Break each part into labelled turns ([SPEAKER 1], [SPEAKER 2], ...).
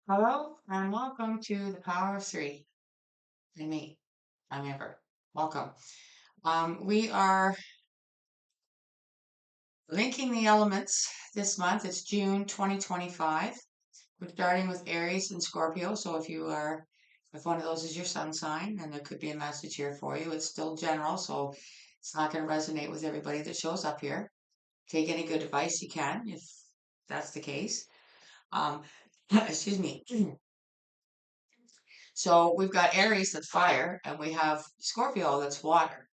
[SPEAKER 1] Hello and welcome to the Power of Three. And me, I'm Amber. Welcome. We are linking the elements this month. It's June 2025. We're starting with Aries and Scorpio. So if one of those is your sun sign, then there could be a message here for you. It's still general, so it's not going to resonate with everybody that shows up here. Take any good advice you can if that's the case. Um, excuse me. So we've got Aries that's fire, and we have Scorpio that's water.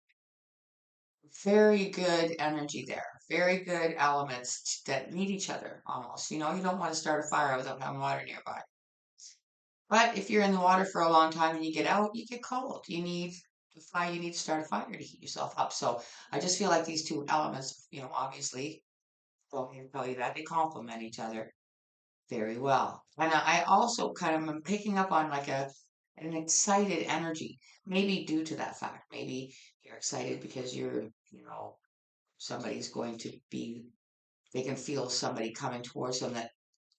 [SPEAKER 1] Very good energy there. Very good elements that need each other almost. You don't want to start a fire without having water nearby. But if you're in the water for a long time and you get out, you get cold. You need to start a fire to heat yourself up. So I just feel like these two elements, obviously, don't even tell you that they complement each other very well. And I also kind of am picking up on like an excited energy, maybe due to that fact. Maybe you're excited because somebody's going to be, they can feel somebody coming towards them that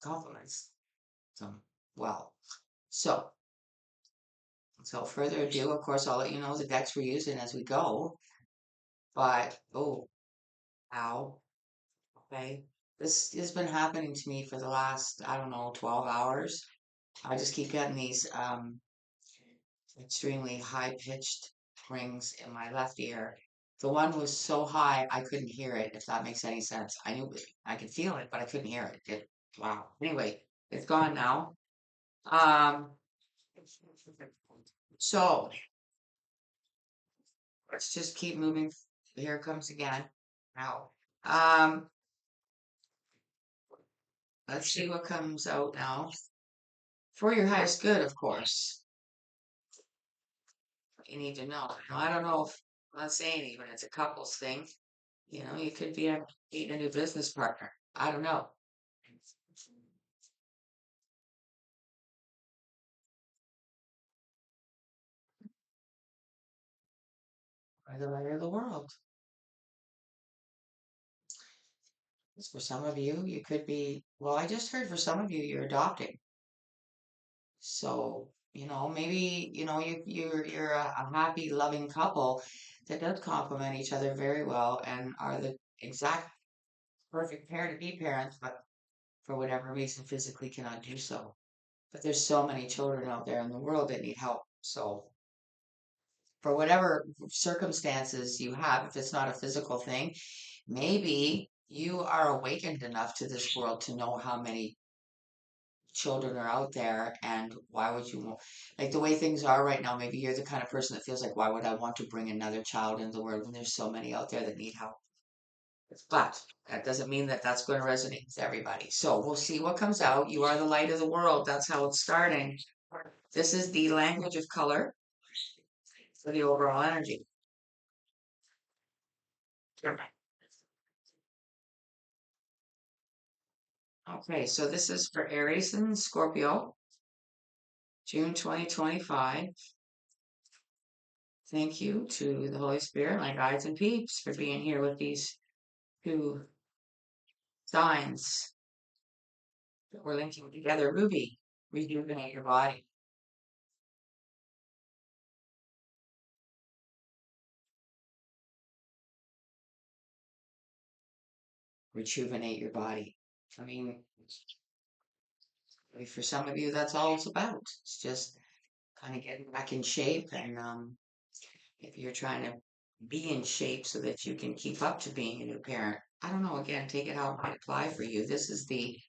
[SPEAKER 1] compliments them well. So, without further ado, of course, I'll let you know the decks we're using as we go. But, oh, ow, okay. This has been happening to me for the last, I don't know, 12 hours. I just keep getting these extremely high-pitched rings in my left ear. The one was so high I couldn't hear it, if that makes any sense. I knew I could feel it, but I couldn't hear it. Wow. Anyway, it's gone now. Um, so let's just keep moving. Here it comes again. Now, um, let's see what comes out now. For your highest good, of course. You need to know. Now, I don't know if I'm not saying even it's a couples thing. You could be meeting a new business partner. I don't know. By the light of the world. For some of you, you could be, well, I just heard for some of you, you're adopting. So, maybe, you're a happy, loving couple that does complement each other very well and are the exact perfect pair to be parents, but for whatever reason physically cannot do so. But there's so many children out there in the world that need help. So for whatever circumstances you have, if it's not a physical thing, maybe you are awakened enough to this world to know how many children are out there and why would you want, like the way things are right now, maybe you're the kind of person that feels like, why would I want to bring another child into the world when there's so many out there that need help? But that doesn't mean that that's going to resonate with everybody. So we'll see what comes out. You are the light of the world. That's how it's starting. This is the language of color for the overall energy. Okay, so this is for Aries and Scorpio, June 2025. Thank you to the Holy Spirit, my guides and peeps, for being here with these two signs that we're linking together. Ruby, rejuvenate your body. Rejuvenate your body. I mean, for some of you, that's all it's about. It's just kind of getting back in shape. And if you're trying to be in shape so that you can keep up to being a new parent, I don't know, again, take it how it might apply for you. This is the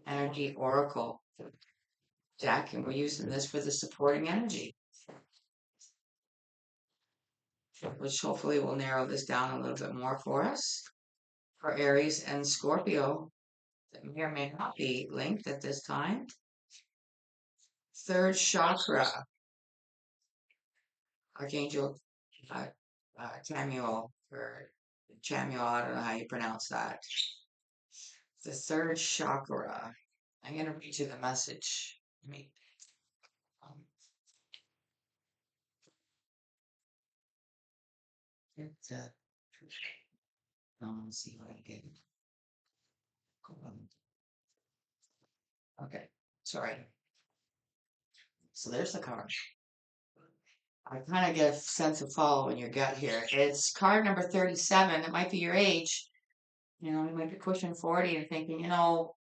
[SPEAKER 1] Energy Oracle deck, and we're using this for the supporting energy, which hopefully will narrow this down a little bit more for us. For Aries and Scorpio, that may or may not be linked at this time. Third chakra, Archangel Chamuel, or Chamuel, I don't know how you pronounce that. The third chakra. I'm going to read you the message. Let me, um, it's, let's see what I did. Okay. Sorry. So there's the card. I kind of get a sense of follow in your gut here. It's card number 37. It might be your age. You might be pushing 40 and thinking,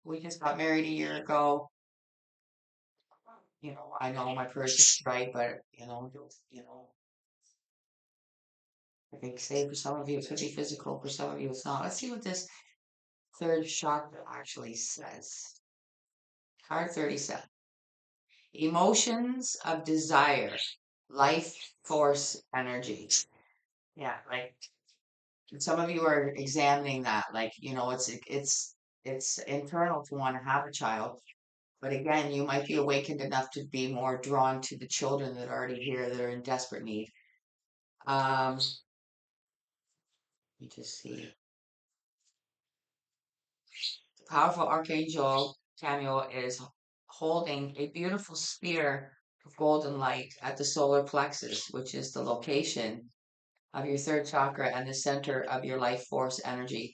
[SPEAKER 1] we just got married a year ago. I know my person's right, but I think say for some of you it could be physical, for some of you it's not. Let's see what this third chakra actually says. Card 37. Emotions of desire, life force energy. Yeah, like some of you are examining that, like, it's internal to want to have a child. But again, you might be awakened enough to be more drawn to the children that are already here that are in desperate need. Let me just see. The powerful archangel Samuel is holding a beautiful spear of golden light at the solar plexus, which is the location of your third chakra and the center of your life force energy.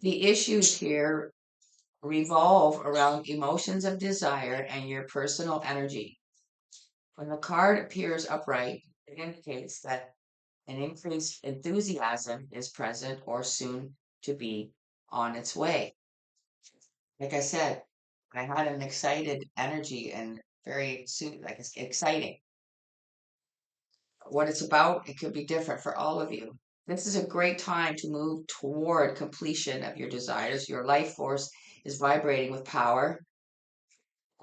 [SPEAKER 1] The issues here revolve around emotions of desire and your personal energy. When the card appears upright, it indicates that an increased enthusiasm is present or soon to be on its way. Like I said, I had an excited energy and very soon, like it's exciting. What it's about, it could be different for all of you. This is a great time to move toward completion of your desires. Your life force is vibrating with power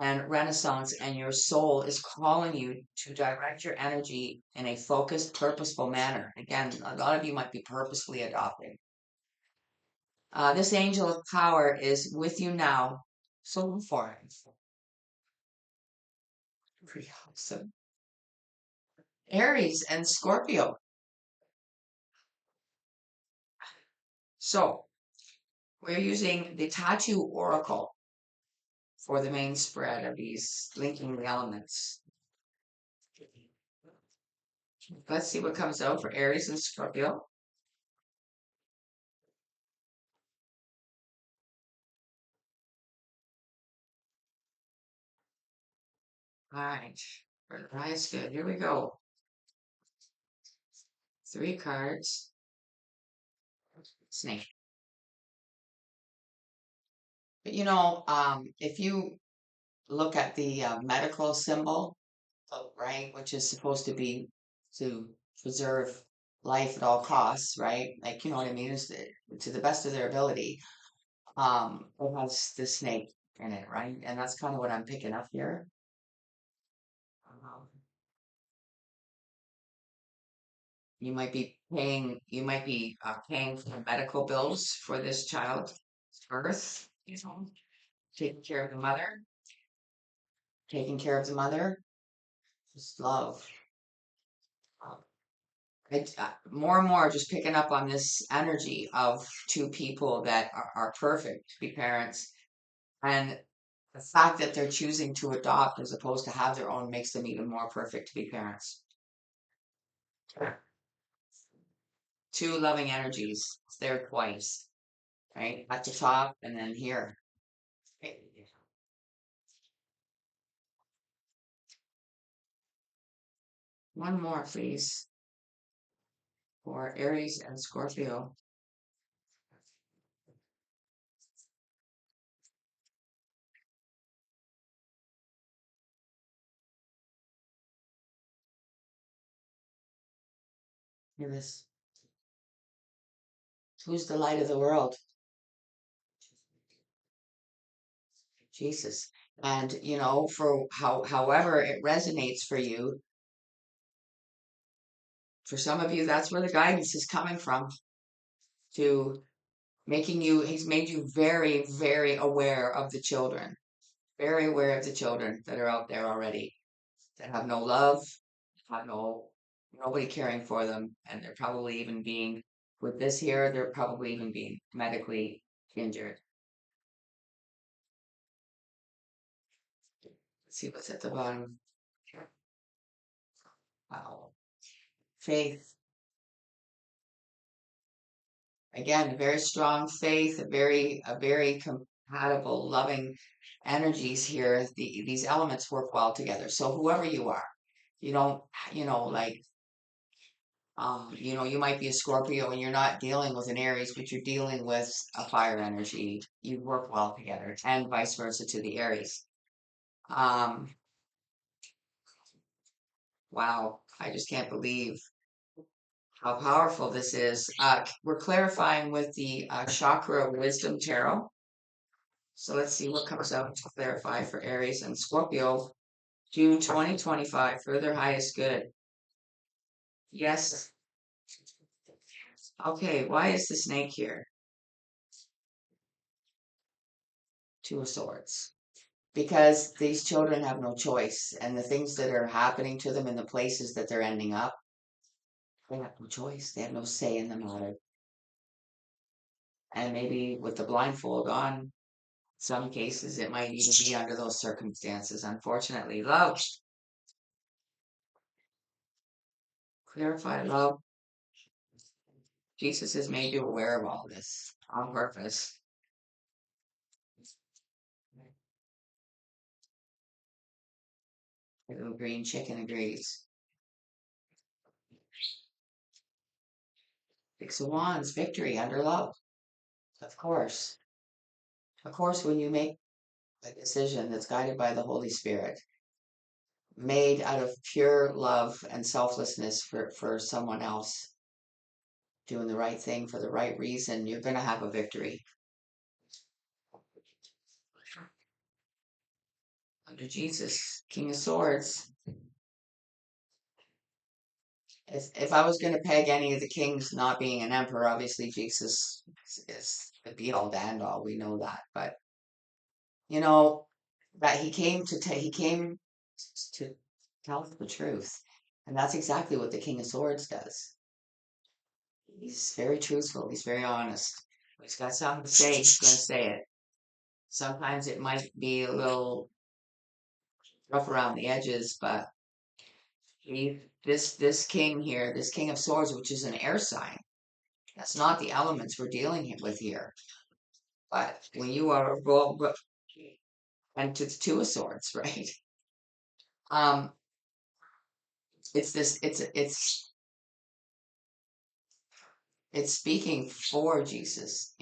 [SPEAKER 1] and renaissance, and your soul is calling you to direct your energy in a focused, purposeful manner. Again, a lot of you might be purposefully adopting. This angel of power is with you now. So look for it. Pretty awesome. Aries and Scorpio. So we're using the Tattoo Oracle for the main spread of these linking the elements. Let's see what comes out for Aries and Scorpio. All right, that's good. Here we go. 3 cards. Snake. But if you look at the medical symbol, right, which is supposed to be to preserve life at all costs, right? Like, you know what I mean? Is to the best of their ability. It has the snake in it, right? And that's kind of what I'm picking up here. Um, you might be paying for medical bills for this child's birth, taking care of the mother, taking care of the mother, just love. Um, more and more just picking up on this energy of two people that are perfect to be parents. And the fact that they're choosing to adopt as opposed to have their own makes them even more perfect to be parents. Two loving energies. It's there twice, right? At the top and then here. Right. One more, please, for Aries and Scorpio. Hear this. Who's the light of the world? Jesus. And for however it resonates for you, for some of you, that's where the guidance is coming from to he's made you very, very aware of the children, very aware of the children that are out there already that have no love, have nobody caring for them, and they're probably even being, with this here, they're probably even being medically injured. Let's see what's at the bottom. Wow. Faith. Again, very strong faith, a very compatible, loving energies here, these elements work well together. So whoever you are, you don't, like, you might be a Scorpio and you're not dealing with an Aries, but you're dealing with a fire energy. You work well together, and vice versa to the Aries. Um, wow, I just can't believe how powerful this is. We're clarifying with the Chakra Wisdom Tarot. So let's see what comes out to clarify for Aries and Scorpio. June 2025, for their highest good. Yes. Okay, why is the snake here? Two of Swords. Because these children have no choice, and the things that are happening to them in the places that they're ending up, they have no choice. They have no say in the matter. And maybe with the blindfold on, some cases it might even be under those circumstances, unfortunately. Love, clarify love. Jesus has made you aware of all this on purpose. The little green chicken agrees. Six of Wands, victory under love. Of course. Of course, when you make a decision that's guided by the Holy Spirit, made out of pure love and selflessness for someone else, doing the right thing for the right reason, you're going to have a victory. Under Jesus, King of Swords. If I was going to peg any of the kings not being an emperor, obviously Jesus is the be all the end all. We know that, but you know that he came to tell us the truth, and that's exactly what the King of Swords does. He's very truthful. He's very honest. He's got something to say. He's going to say it. Sometimes it might be a little rough around the edges, but this king here, this King of Swords, which is an air sign, that's not the elements we're dealing with here. But when you are well, and to the Two of Swords, right? Um, it's this. It's speaking for Jesus.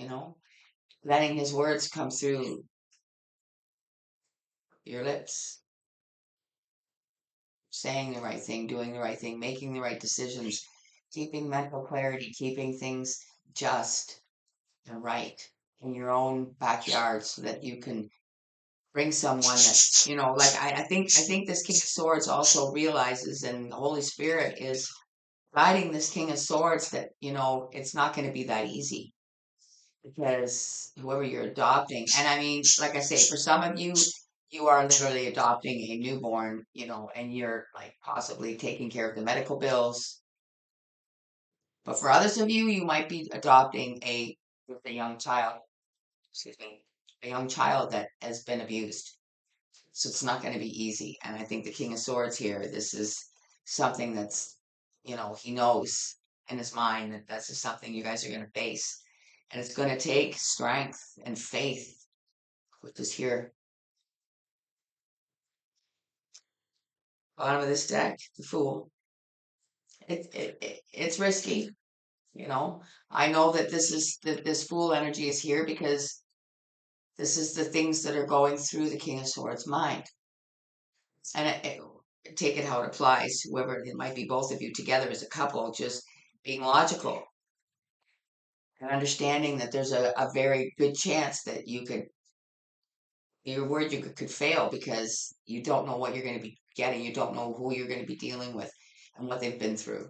[SPEAKER 1] Letting His words come through your lips, saying the right thing, doing the right thing, making the right decisions, keeping mental clarity, keeping things just and right in your own backyard so that you can bring someone that, like I think this King of Swords also realizes, and the Holy Spirit is guiding this King of Swords, that, it's not going to be that easy because whoever you're adopting, and I mean, like I say, for some of you, you are literally adopting a newborn, and you're like possibly taking care of the medical bills. But for others of you, you might be adopting a young child, excuse me, a young child that has been abused. So it's not going to be easy. And I think the King of Swords here, this is something that's, he knows in his mind that this is something you guys are going to face. And it's going to take strength and faith, which is here. Bottom of this deck, the Fool. It's risky, you know. I know that this Fool energy is here because this is the things that are going through the King of Swords' mind. And take it how it applies. Whoever it might be, both of you together as a couple, just being logical and understanding that there's a very good chance that you could fail because you don't know what you're going to be getting. You don't know who you're going to be dealing with and what they've been through.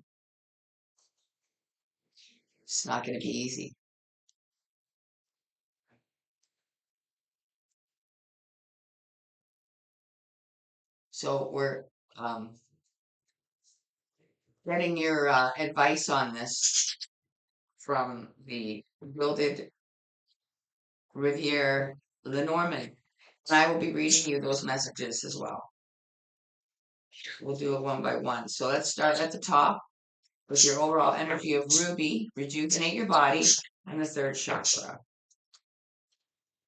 [SPEAKER 1] It's not going to be easy. So we're getting your advice on this from the Gilded Riviere Lenormand. And I will be reading you those messages as well. We'll do it one by one. So let's start at the top with your overall energy of Ruby, rejuvenate your body, and the third chakra.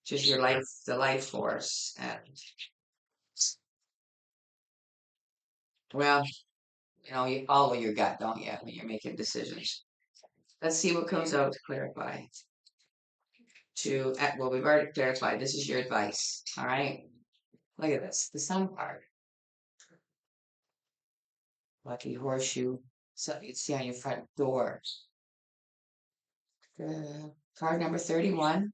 [SPEAKER 1] which is your life, the life force. And well, you follow your gut, don't you, when you're making decisions. Let's see what comes out to clarify. Well, we've already clarified. This is your advice. All right. Look at this. The sun card. Lucky horseshoe. So you'd see on your front door. Card number 31.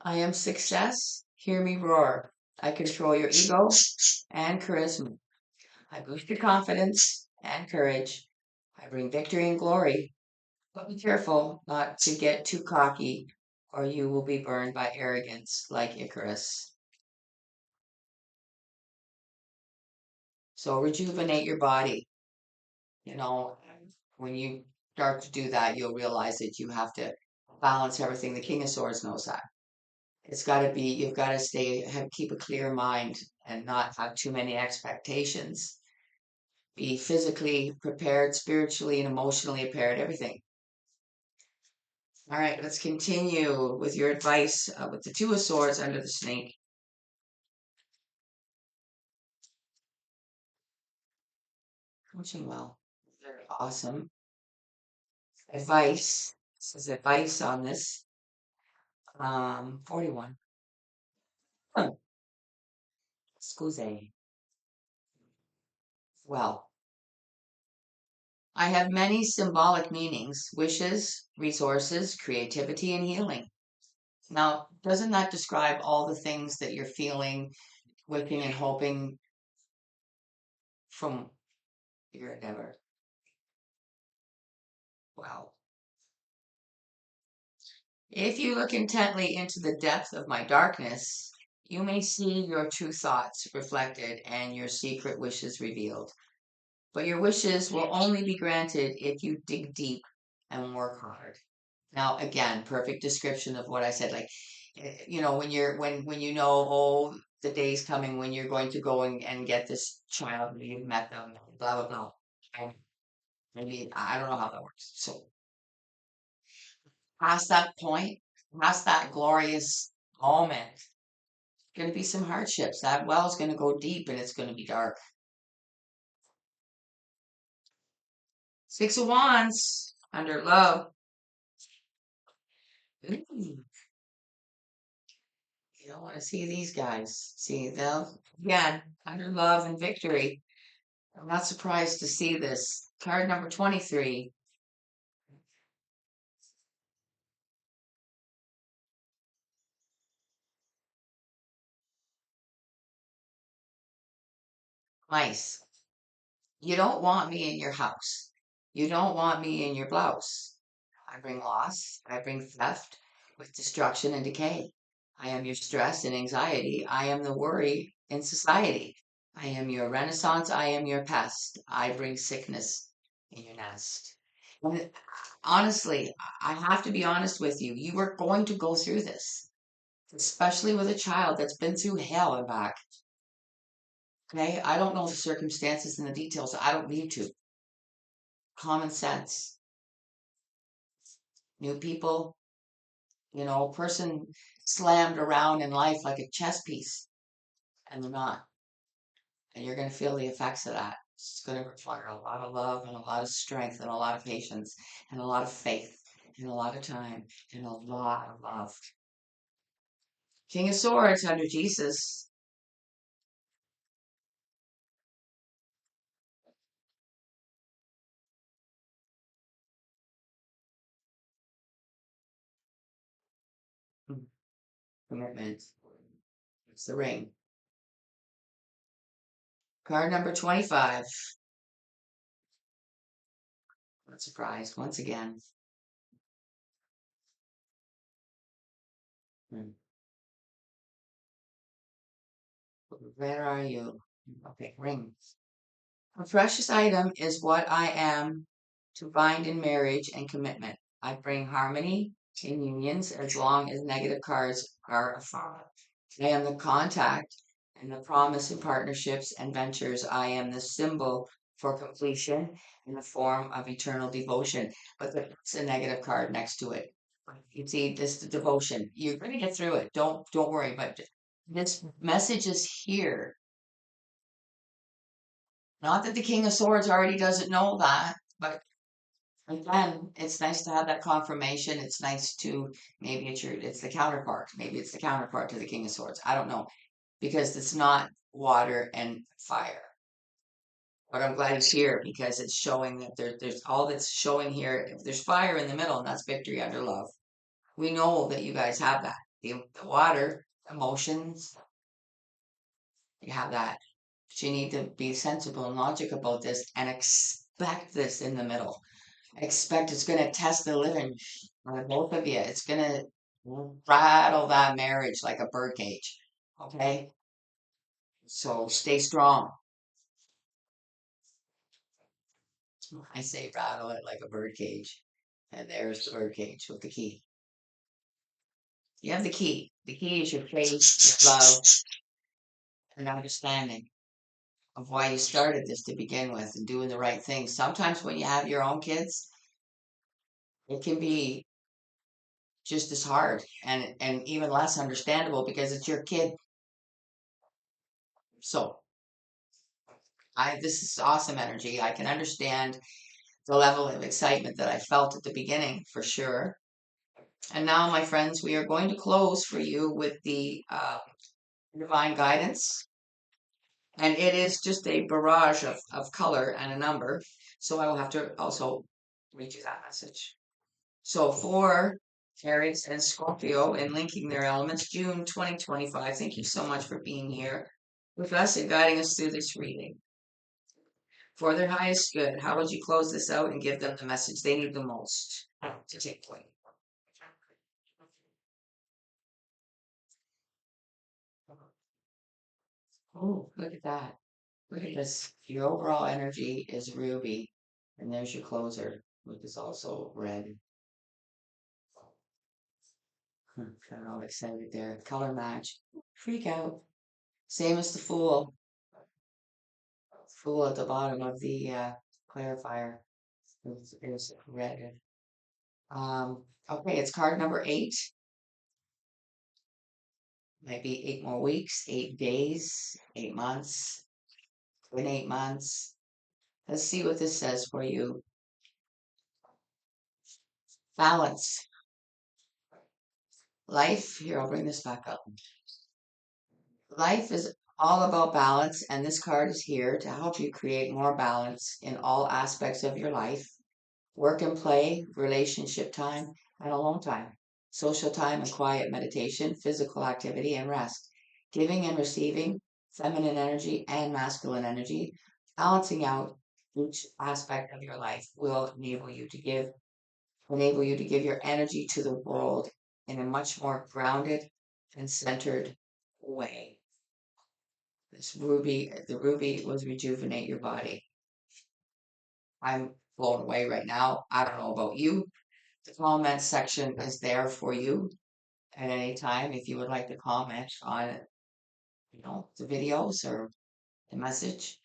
[SPEAKER 1] I am success. Hear me roar. I control your ego and charisma. I boost your confidence and courage. I bring victory and glory. But be careful not to get too cocky, or you will be burned by arrogance like Icarus. So rejuvenate your body. You know, when you start to do that, you'll realize that you have to balance everything. The King of Swords knows that. It's got to be, you've got to keep a clear mind and not have too many expectations. Be physically prepared, spiritually and emotionally prepared, everything. All right, let's continue with your advice with the Two of Swords under the snake. Coaching well. Very awesome. Advice. This is advice on this. 41. Huh. Scusi. Well, I have many symbolic meanings, wishes, resources, creativity, and healing. Now, doesn't that describe all the things that you're feeling, wishing, and hoping from your endeavor? Well, if you look intently into the depth of my darkness, you may see your true thoughts reflected and your secret wishes revealed. But your wishes will only be granted if you dig deep and work hard. Now, again, perfect description of what I said. Like, when you know, oh, the day's coming when you're going to go and get this child, and you've met them, blah blah blah. And maybe I don't know how that works. So past that point, past that glorious moment, going to be some hardships. That well is going to go deep and it's going to be dark. Six of Wands under love. Ooh, you don't want to see these guys. See, they'll, again, under love and victory. I'm not surprised to see this. Card number 23. Mice. You don't want me in your house. You don't want me in your blouse. I bring loss. I bring theft with destruction and decay. I am your stress and anxiety. I am the worry in society. I am your renaissance. I am your pest. I bring sickness in your nest. And honestly, I have to be honest with you. You are going to go through this, especially with a child that's been through hell and back. Okay? I don't know the circumstances and the details. I don't need to. Common sense. New people, a person slammed around in life like a chess piece, and they're not. And you're going to feel the effects of that. It's going to require a lot of love and a lot of strength and a lot of patience and a lot of faith and a lot of time and a lot of love. King of Swords under Jesus. Commitment. It's the ring. Card number 25. Not surprised once again. Hmm. Where are you? Okay, ring. A precious item is what I am to bind in marriage and commitment. I bring harmony in unions as long as negative cards are afar. I am the contact In the promise in partnerships and ventures, I am the symbol for completion in the form of eternal devotion. But there's a negative card next to it. You see, this devotion. You're going to get through it. Don't worry. But this message is here. Not that the King of Swords already doesn't know that, but again, it's nice to have that confirmation. It's nice to maybe it's the counterpart. Maybe it's the counterpart to the King of Swords. I don't know because it's not water and fire. But I'm glad it's here because it's showing that there's all that's showing here. If there's fire in the middle, and that's victory under love. We know that you guys have that. The water, emotions, you have that. But you need to be sensible and logic about this and expect this in the middle. Expect it's going to test the living out of both of you. It's going to rattle that marriage like a birdcage. Okay? So stay strong. I say rattle it like a birdcage. And there's the birdcage with the key. You have the key. The key is your faith, your love, and understanding of why you started this to begin with and doing the right thing. Sometimes when you have your own kids, it can be just as hard and even less understandable because it's your kid. So I this is awesome energy. I can understand the level of excitement that I felt at the beginning for sure. And now, my friends, we are going to close for you with the divine guidance. And it is just a barrage of color and a number. So I will have to also read you that message. So for Aries and Scorpio and linking their elements, June 2025. Thank you so much for being here with us and guiding us through this reading. For their highest good, how would you close this out and give them the message they need the most to take point? Oh, look at that. Look at this. Your overall energy is ruby. And there's your closer, which is also red. Got all excited there. Color match. Freak out. Same as the Fool. Fool at the bottom of the clarifier is red. Okay, it's card number 8. Maybe 8 more weeks, 8 days, 8 months, in 8 months. Let's see what this says for you. Balance. Life, here, I'll bring this back up. Life is all about balance, and this card is here to help you create more balance in all aspects of your life. Work and play, relationship time, and alone time, social time and quiet meditation, physical activity and rest, giving and receiving, feminine energy and masculine energy, balancing out each aspect of your life will enable you to give your energy to the world in a much more grounded and centered way. The ruby was rejuvenate your body. I'm blown away right now. I don't know about you. The comment section is there for you at any time if you would like to comment on, the videos or the message.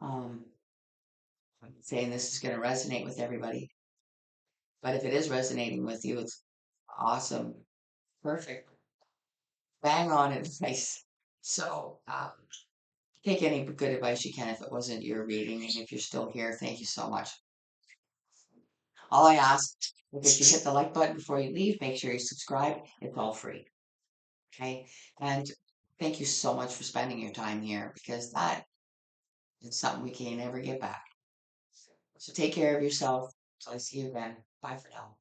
[SPEAKER 1] Um, I'm saying this is going to resonate with everybody, but if it is resonating with you, it's awesome, perfect, bang on advice. So, take any good advice you can if it wasn't your reading, and if you're still here, thank you so much. All I ask is that you hit the like button before you leave. Make sure you subscribe. It's all free. Okay. And thank you so much for spending your time here because that is something we can never get back. So take care of yourself. Till I see you again. Bye for now.